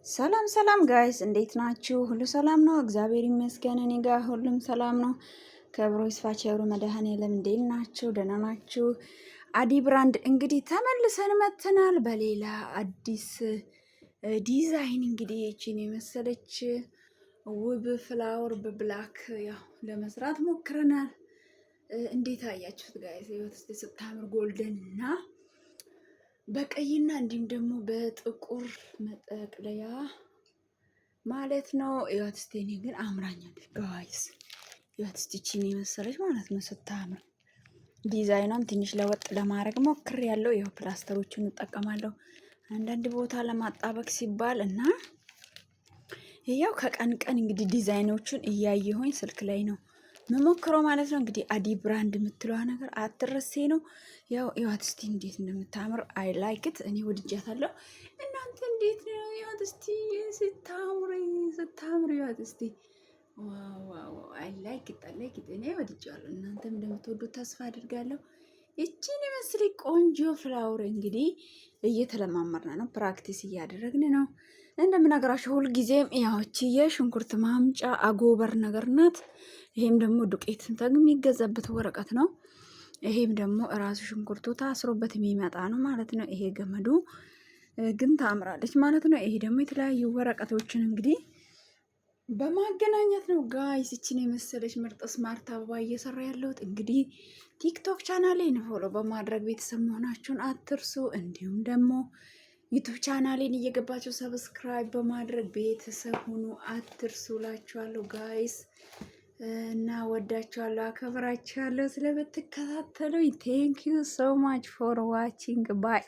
ሰላም ሰላም ጋይስ እንዴት ናችሁ? ሁሉ ሰላም ነው? እግዚአብሔር ይመስገን እኔ ጋር ሁሉም ሰላም ነው። ክብሩ ይስፋ ቸሩ መድኃኔዓለም እንዴት ናችሁ? ደህና ናችሁ? አዲ ብራንድ እንግዲህ ተመልሰን መጥተናል በሌላ አዲስ ዲዛይን። እንግዲህ እቺን የመሰለች ውብ ፍላወር በብላክ ያው ለመስራት ሞክረናል። እንዴት አያችሁት ጋይስ? ይወት ስታምር ጎልደን እና በቀይና እንዲሁም ደግሞ በጥቁር መጠቅለያ ማለት ነው። ይወት ስቴኒ ግን አምራኛለች ጋይስ። ይወት ስቲቺን የመሰለች ማለት ነው ስታምር። ዲዛይኗን ትንሽ ለወጥ ለማድረግ ሞክሬያለሁ። ይኸው ፕላስተሮችን እጠቀማለሁ አንዳንድ ቦታ ለማጣበቅ ሲባል እና ያው ከቀን ቀን እንግዲህ ዲዛይኖችን እያየሁኝ ስልክ ላይ ነው መሞክረው ማለት ነው። እንግዲህ አዲ ብራንድ የምትለዋ ነገር አትረሴ ነው። ያው ይዋት እስቲ እንዴት እንደምታምር አይ ላይክት እኔ ወድጃታለሁ። እናንተ እንዴት ነው? ይዋት እስቲ ስታምር ይዋት እስቲ ዋው ዋው አይ ላይክት እኔ ወድጃለሁ። እናንተም እንደምትወዱት ተስፋ አድርጋለሁ። እቺን ይመስል ቆንጆ ፍላወር እንግዲህ እየተለማመርን ነው፣ ፕራክቲስ እያደረግን ነው። እንደምነግራችሁ ሁልጊዜም ያውቺ የሽንኩርት ማምጫ አጎበር ነገር ናት። ይሄም ደግሞ ዱቄት የሚገዛበት ወረቀት ነው። ይሄም ደግሞ እራሱ ሽንኩርቱ ታስሮበት የሚመጣ ነው ማለት ነው። ይሄ ገመዱ ግን ታምራለች ማለት ነው። ይሄ ደግሞ የተለያዩ ወረቀቶችን እንግዲህ በማገናኘት ነው ጋይስ እችን የመሰለች ምርጥ ስማርት አበባ እየሰራ ያለሁት። እንግዲህ ቲክቶክ ቻናሌን ፎሎ በማድረግ ቤተሰብ መሆናችሁን አትርሱ። እንዲሁም ደግሞ ዩቱብ ቻናሌን እየገባችሁ ሰብስክራይብ በማድረግ ቤተሰብ ሁኑ አትርሱ ላችኋለሁ ጋይስ። እና ወዳችኋለሁ፣ አከብራችኋለሁ ስለምትከታተሉኝ። ቴንክ ዩ ሶ ማች ፎር ዋቺንግ ባይ